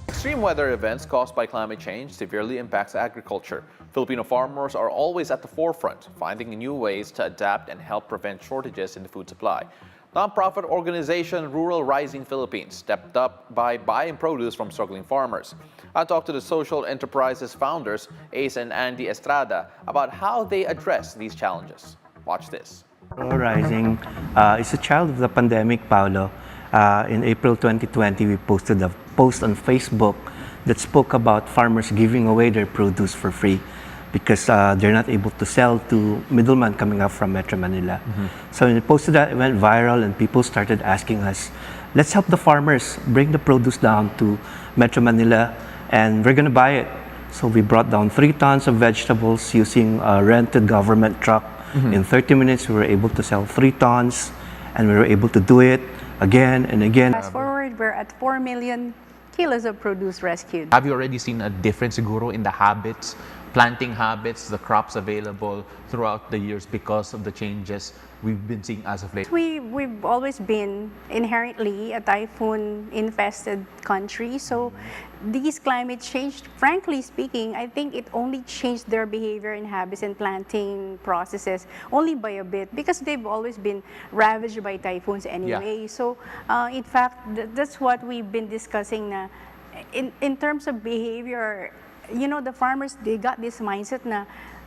Extreme weather events caused by climate change severely impacts agriculture. Filipino farmers are always at the forefront, finding new ways to adapt and help prevent shortages in the food supply. Nonprofit organization Rural Rising Philippines stepped up by buying produce from struggling farmers. I talked to the social enterprises founders, Ace and Andy Estrada, about how they address these challenges. Watch this. Rural Rising is a child of the pandemic, Paolo. In April 2020, we posted a post on Facebook that spoke about farmers giving away their produce for free because they're not able to sell to middlemen coming up from Metro Manila. So when we posted that, it went viral and people started asking us, let's help the farmers bring the produce down to Metro Manila and we're going to buy it. So we brought down 3 tons of vegetables using a rented government truck. In 30 minutes, we were able to sell 3 tons and we were able to do it again and again. Fast forward, we're at 4 million kilos of produce rescued. Have you already seen a difference, siguro, in the habits, planting habits, the crops available throughout the years because of the changes we've been seeing as of late? We've always been inherently a typhoon-infested country, so these climate change, frankly speaking, I think it only changed their behavior and habits and planting processes only by a bit because they've always been ravaged by typhoons anyway. Yeah. So in fact, that's what we've been discussing na in terms of behavior. You know, the farmers, they got this mindset na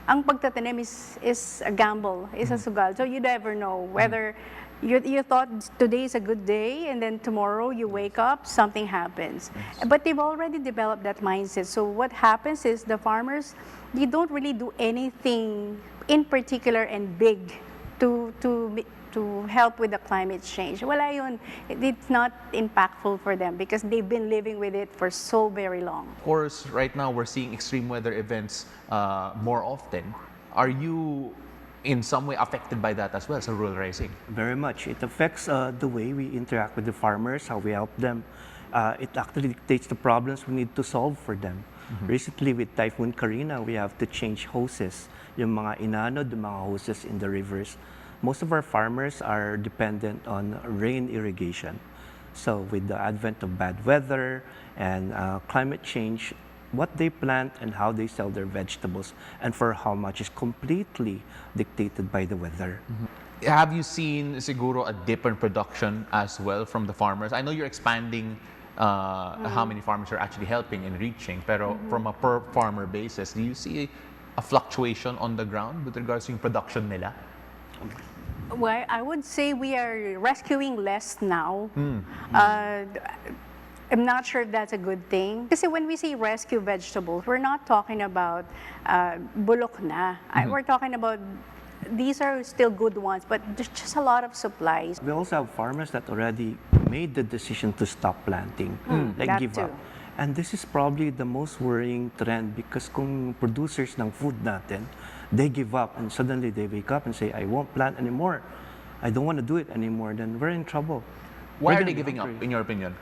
ang pagtatanim is a gamble, is a sugal. So you never know whether you thought today is a good day and then tomorrow you wake up, something happens. But they've already developed that mindset. So what happens is the farmers, they don't really do anything in particular and big to help with the climate change. Wala yun. It's not impactful for them because they've been living with it for so very long. Of course, right now we're seeing extreme weather events more often. Are you in some way affected by that as well, so Rural Rising? Very much. It affects the way we interact with the farmers, how we help them. It actually dictates the problems we need to solve for them. Recently with Typhoon Karina, we have to change hoses. Yung mga inanod, yung mga hoses in the rivers. Most of our farmers are dependent on rain irrigation. So with the advent of bad weather and climate change, what they plant and how they sell their vegetables and for how much is completely dictated by the weather. Have you seen, siguro, a dip in production as well from the farmers? I know you're expanding how many farmers are actually helping and reaching, pero from a per farmer basis, do you see a fluctuation on the ground with regards to yung production nila? Well, I would say we are rescuing less now. I'm not sure if that's a good thing. Because when we say rescue vegetables, we're not talking about bulok na. We're talking about, these are still good ones, but there's just a lot of supplies. We also have farmers that already made the decision to stop planting, like give up. And this is probably the most worrying trend because kung producers ng food natin, they give up and suddenly they wake up and say, I won't plant anymore. I don't want to do it anymore. Then we're in trouble. Why are they giving up, in your opinion?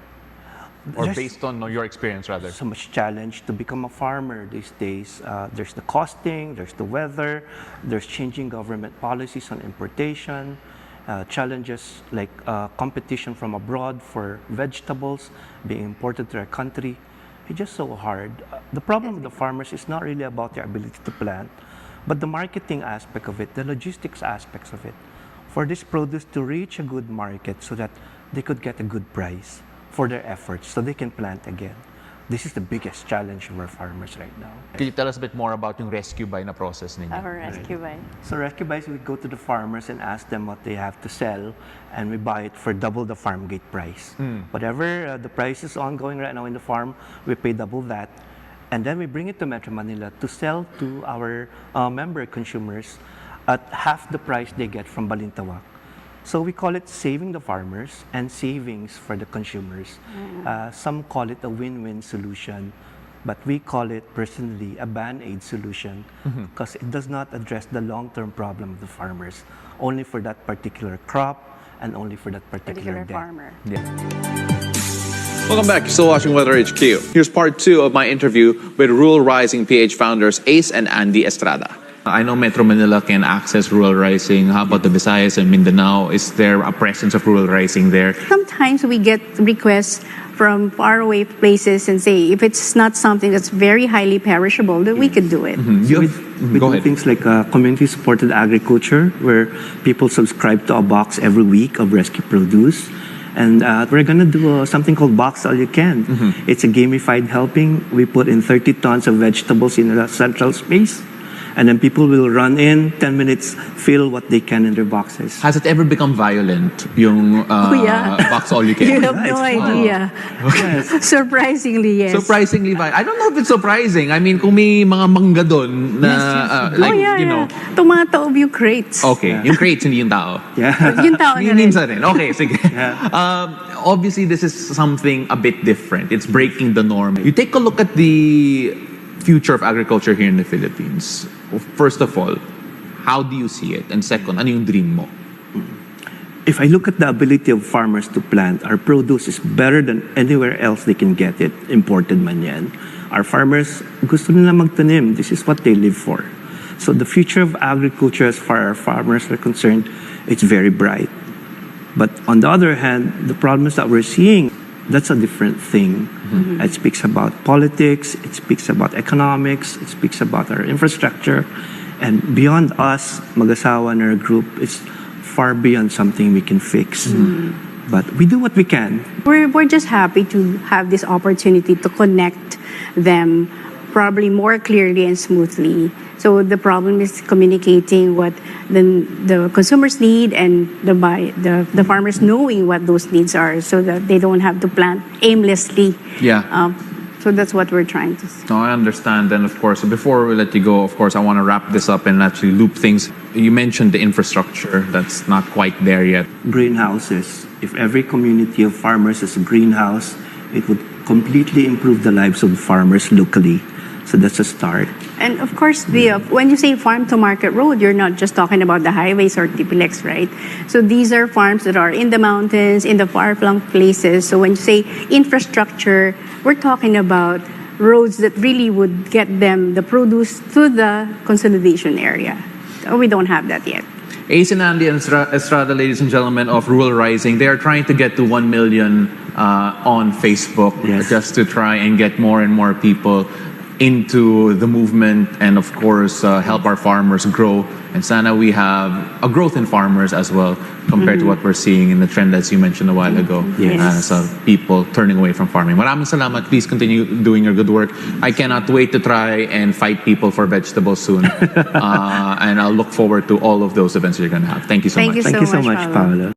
Or based on your experience, rather? So much challenge to become a farmer these days. There's the costing, there's the weather, there's changing government policies on importation, challenges like competition from abroad for vegetables being imported to our country. It's just so hard. The problem with the farmers is not really about their ability to plant, but the marketing aspect of it, the logistics aspects of it, for this produce to reach a good market so that they could get a good price for their efforts so they can plant again. This is the biggest challenge of our farmers right now. Can you tell us a bit more about yung rescue buy na process ninyo? Our rescue buy. So rescue buys, we go to the farmers and ask them what they have to sell and we buy it for double the farm gate price. Whatever the price is ongoing right now in the farm, we pay double that. And then we bring it to Metro Manila to sell to our member consumers at half the price they get from Balintawak. So we call it saving the farmers and savings for the consumers. Some call it a win-win solution, but we call it personally a band-aid solution because it does not address the long-term problem of the farmers, only for that particular crop and only for that particular farmer. Yeah. Welcome back. You're still watching Weather HQ. Here's part 2 of my interview with Rural Rising PH founders Ace and Andy Estrada. I know Metro Manila can access rural rising. How about the Visayas and Mindanao? Is there a presence of rural rising there? Sometimes we get requests from faraway places and say if it's not something that's very highly perishable, then we could do it. We Go do ahead. things like community-supported agriculture, where people subscribe to a box every week of rescue produce. And we're going to do something called Box All You Can. It's a gamified helping. We put in 30 tons of vegetables in a central space. And then people will run in, 10 minutes, fill what they can in their boxes. Has it ever become violent, yung yeah. box all you You can? have no idea. Surprisingly, yes. Surprisingly violent. I don't know if it's surprising. I mean, kung may mga mangga doon na, like, Oh, yeah, you know. yeah. Tumataob yung crates. Okay, yung crates, hindi yung tao. Yeah. Yung tao na rin. Minsan rin. Okay, sige. Obviously, this is something a bit different. It's breaking the norm. You take a look at the future of agriculture here in the Philippines. First of all, how do you see it? And second, ano yung dream mo? If I look at the ability of farmers to plant, our produce is better than anywhere else they can get it, imported man yan. Our farmers, gusto nila magtanim. This is what they live for. So the future of agriculture, as far as our farmers are concerned, it's very bright. But on the other hand, the problems that we're seeing, that's a different thing. It speaks about politics, it speaks about economics, it speaks about our infrastructure. And beyond us, mag-asawa and our group, it's far beyond something we can fix. But we do what we can. We're just happy to have this opportunity to connect them probably more clearly and smoothly. So the problem is communicating what the consumers need and the farmers knowing what those needs are so that they don't have to plant aimlessly. Yeah. So that's what we're trying to say. No, I understand. And of course, before we let you go, of course, I want to wrap this up and actually loop things. You mentioned the infrastructure that's not quite there yet. Greenhouses. If every community of farmers has a greenhouse, it would completely improve the lives of farmers locally. So that's a start. And of course, when you say farm to market road, you're not just talking about the highways or TPLEX, right? So these are farms that are in the mountains, in the far-flung places. So when you say infrastructure, we're talking about roads that really would get them the produce to the consolidation area. We don't have that yet. Ace and Andy and Estrada, ladies and gentlemen, of Rural Rising, they are trying to get to 1 million on Facebook, just to try and get more and more people into the movement and, of course, help our farmers grow. And sana we have a growth in farmers as well compared to what we're seeing in the trend, as you mentioned a while ago, as people turning away from farming. Maraming salamat. Please continue doing your good work. I cannot wait to try and fight people for vegetables soon. And I'll look forward to all of those events you're going to have. Thank you so much. Thank you Thank you so much, much, Paolo. Paolo.